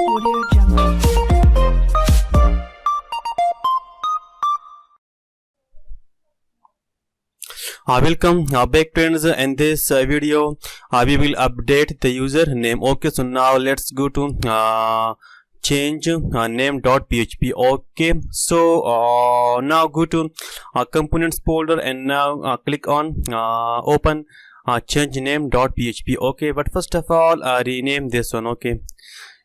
Audio Jungle. Welcome back friends. In this video we will update the username. Okay, so now let's go to change name.php. okay, so now go to components folder and now click on open change name.php. okay, but first of all rename this one. okay,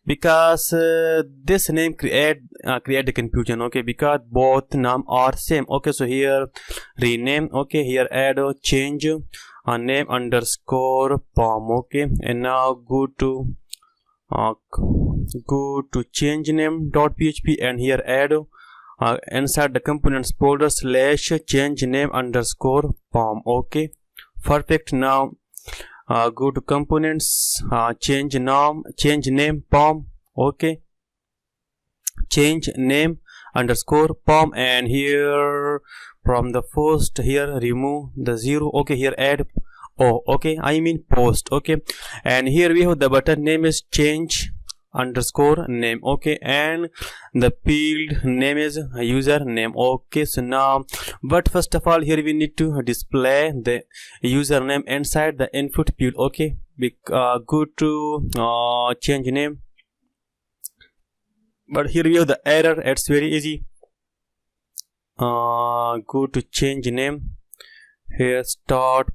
because this name create the confusion. okay, because both name are same. okay, so here rename. okay, here add change name underscore pom. okay, and now go to change name.php and here add inside the components folder slash change name underscore pom. okay, perfect. Now go to components, change name pom. okay, change name underscore pom, and here from the first here remove the 0. okay, here add I mean post. okay, and here we have the button name is change underscore name. okay, and the field name is username. okay, so now but first of all here we need to display the username inside the input field. okay, go to change name, but here we have the error. It's very easy. Go to change name, here start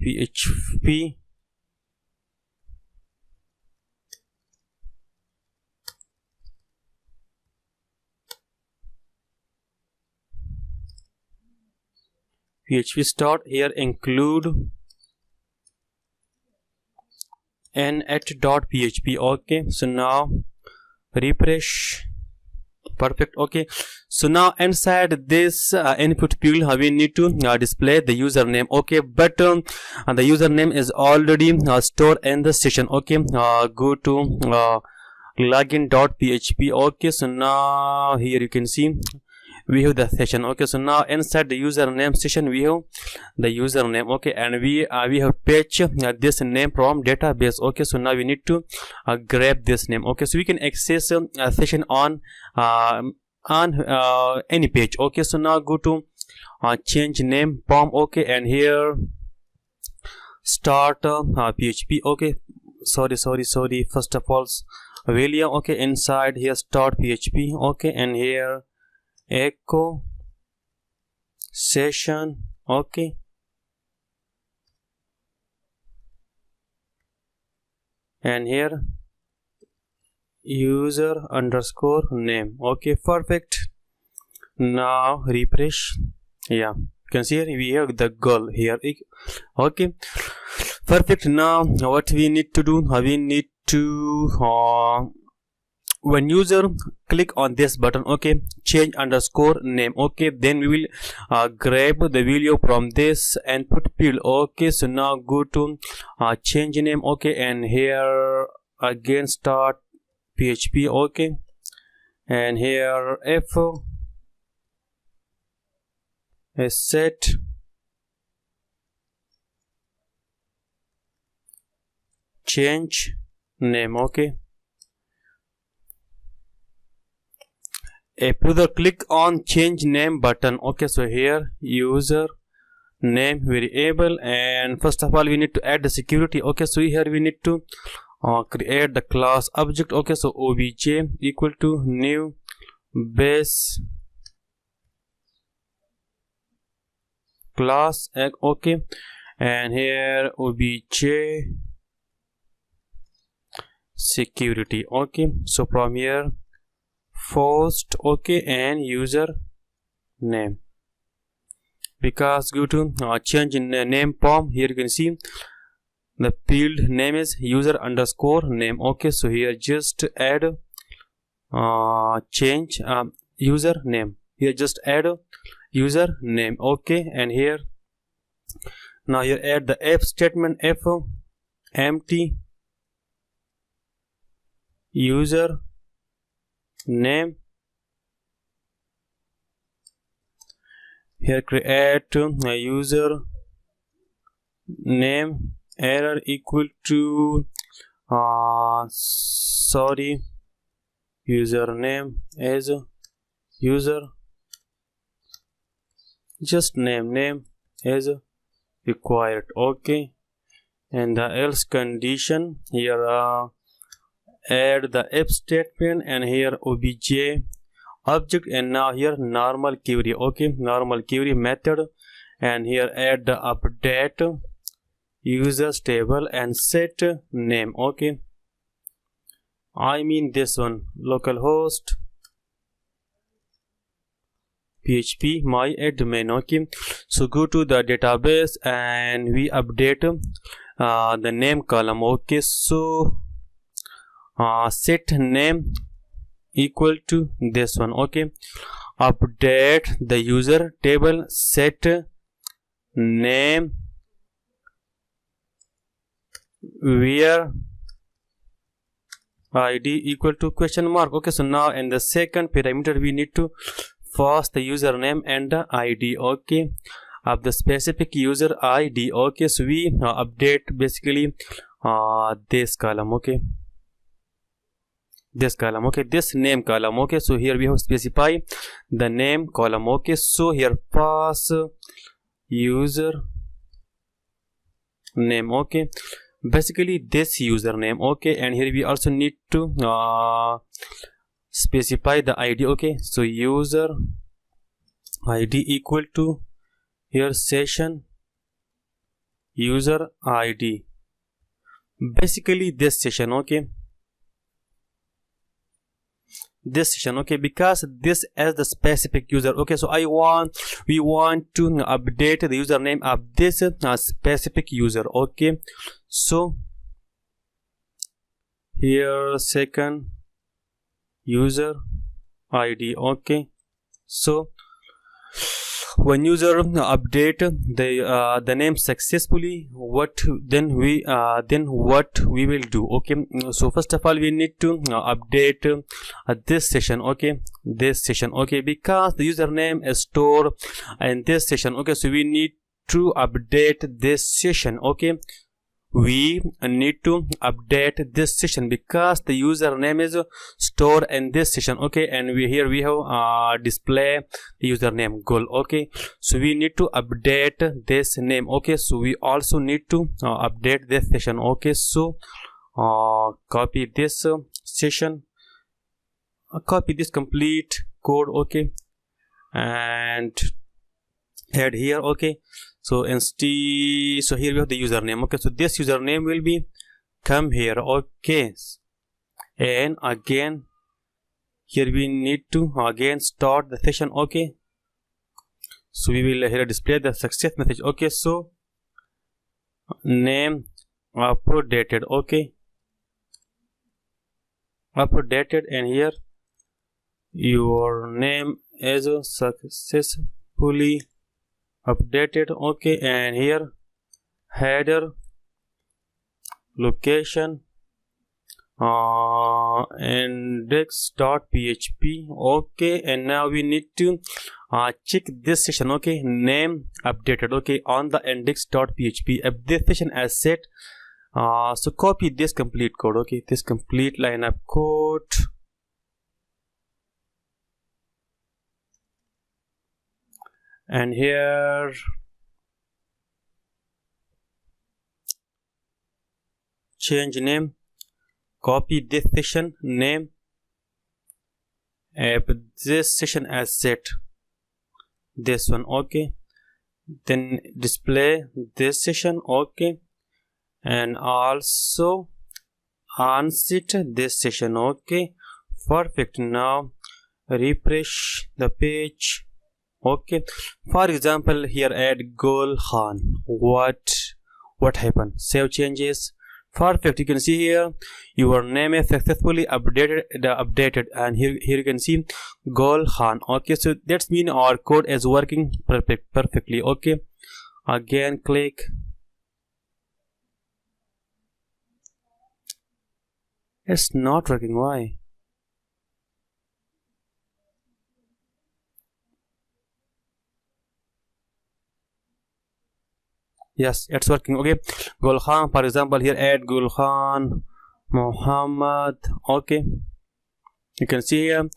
php, start, here include n@php. okay, so now refresh. Perfect. okay, so now inside this input field we need to display the username. okay, but the username is already stored in the session. okay, go to login.php. okay, so now here you can see we have the session. okay, so now inside the username session we have the username. okay, and we have fetch this name from database. okay, so now we need to grab this name. okay, so we can access a session on any page. okay, so now go to change name pom. okay, and here start php. okay, sorry, first of all value. okay, inside here start php. okay, and here echo session. okay, and here user underscore name. okay, perfect. Now refresh. Yeah, you can see here we have the goal here. okay, perfect. Now what we need to do, we need to when user click on this button, okay, change underscore name. okay, then we will grab the value from this input field. okay, so now go to change name. okay, and here again start php. okay, and here if is set change name. okay, if user click on change name button. okay, so here user name variable, and first of all we need to add the security. okay, so here we need to create the class object. okay, so obj equal to new base class. okay, and here obj security. okay, so from here first. okay, and user name, because go to change in name pom. here you can see the field name is user underscore name. okay, so here just add change user name. here just add user name. okay, and here now here add the if statement, if empty user name. here create a user name error equal to sorry username as user, just name as required. Okay, and the else condition here, add the if statement, and here obj object, and now here normal query. Okay, normal query method, and here add the update users table and set name. Okay, I mean this one, localhost php my admin. Okay, so go to the database and we update the name column. Okay, so set name equal to this one. Okay, update the user table, set name where id equal to question mark. Okay, so now in the second parameter we need to pass the username and the id. Okay, of the specific user id. Okay, so we update basically this column. Okay, this column. Okay, this name column. Okay, so here we have specify the name column. Okay, so here pass user name. Okay, basically this username. Okay, and here we also need to specify the id. Okay, so user id equal to here session user id, basically this session. Okay, this session. Okay, because this as the specific user. Okay, so we want to update the username of this specific user. Okay, so here second user id. Okay, so when user update the name successfully, what we will do. Okay, so first of all we need to update this session. Okay, this session. Okay, because the username is stored in this session. Okay, so we need to update this session. Okay, we need to update this session because the username is stored in this session. Okay, and here we have display the username goal. Okay, so we need to update this name. Okay, so we also need to update this session. Okay, so copy this session, copy this complete code. Okay, and add here. Okay, so so here we have the username. Okay, so this username will be come here. Okay, and again here we need to again start the session. Okay, so we will here display the success message. Okay, so name updated. Okay, updated, and here your name is successfully updated. Okay, and here header location index.php. Okay, and now we need to check this session. Okay, name updated. Okay, on the index.php if this session as set. So copy this complete code. Okay, this complete line of code, and here change name, copy this session name if this session as set, this one. Okay, then display this session. Okay, and also unset this session. Okay, perfect. Now refresh the page. Okay, for example here add Gulkhan. What happened? Save changes. Perfect. You can see here your name is successfully updated, and here you can see Gulkhan. Okay, so that means our code is working perfectly. Okay, again click. It's not working. Why? Yes, it's working. Okay, Gulkhan, for example here add Gulkhan Muhammad. Okay, You can see here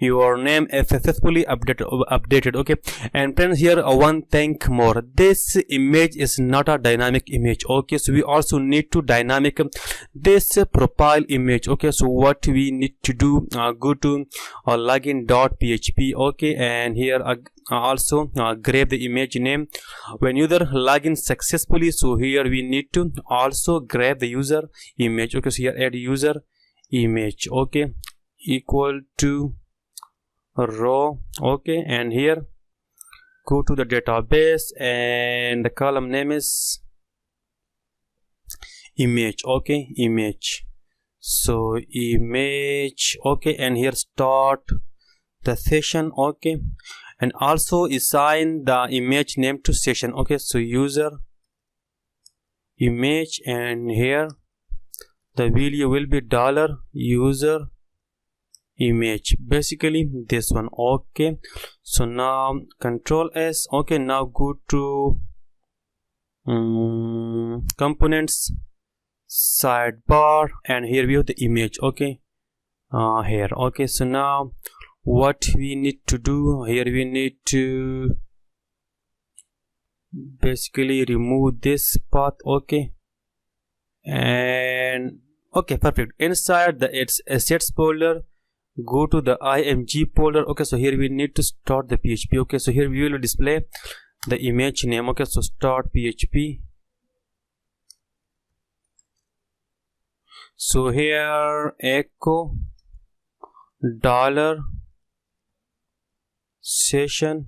your name is successfully updated. Okay, and friends, here one thing more, this image is not a dynamic image. Okay, so we also need to dynamic this profile image. Okay, so what we need to do, go to login.php. okay, and here also grab the image name when user login successfully. So here we need to also grab the user image. Okay, so here add user image, okay, equal to row. Okay, and here go to the database and the column name is image. Okay, image, so image. Okay, and here start the session. Okay, and also assign the image name to session. Okay, so user image, and here the value will be $user image, basically this one. Okay, so now control S. Okay, now go to components sidebar, and here we have the image. Okay, here. Okay, so now what we need to do here, we need to basically remove this path. Okay, and okay, perfect. Inside the assets folder, go to the img folder. Okay, so here we need to start the php. Okay, so here we will display the image name. Okay, so start php. So here echo dollar session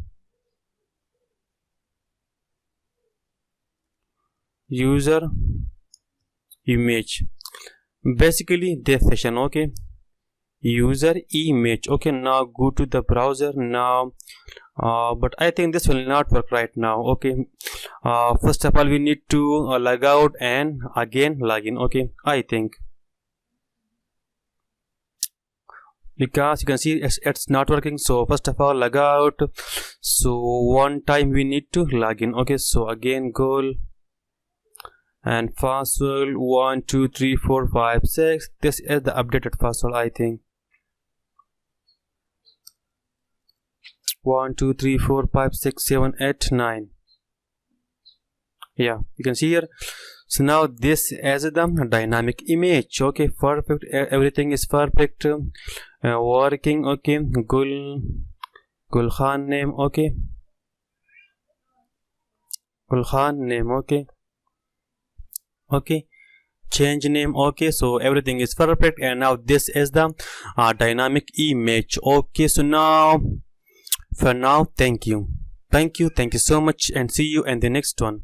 user image, basically this session. Okay, user image. Okay, now go to the browser now, but I think this will not work right now. Okay, first of all we need to log out and again log in. Okay, I think, because you can see it's not working. So first of all log out, so one time we need to log in. Okay, so again goal and password 1 2 3 4 5 6. This is the updated password, I think. 1 2 3 4 5 6 7 8 9. Yeah, you can see here. So now this is the dynamic image. Okay, perfect. Everything is perfect, working. Okay, Gulkhan name. Okay, Gulkhan name. Okay, okay, change name. Okay, so everything is perfect, and now this is the dynamic image. Okay, so now for now, thank you so much, and see you in the next one.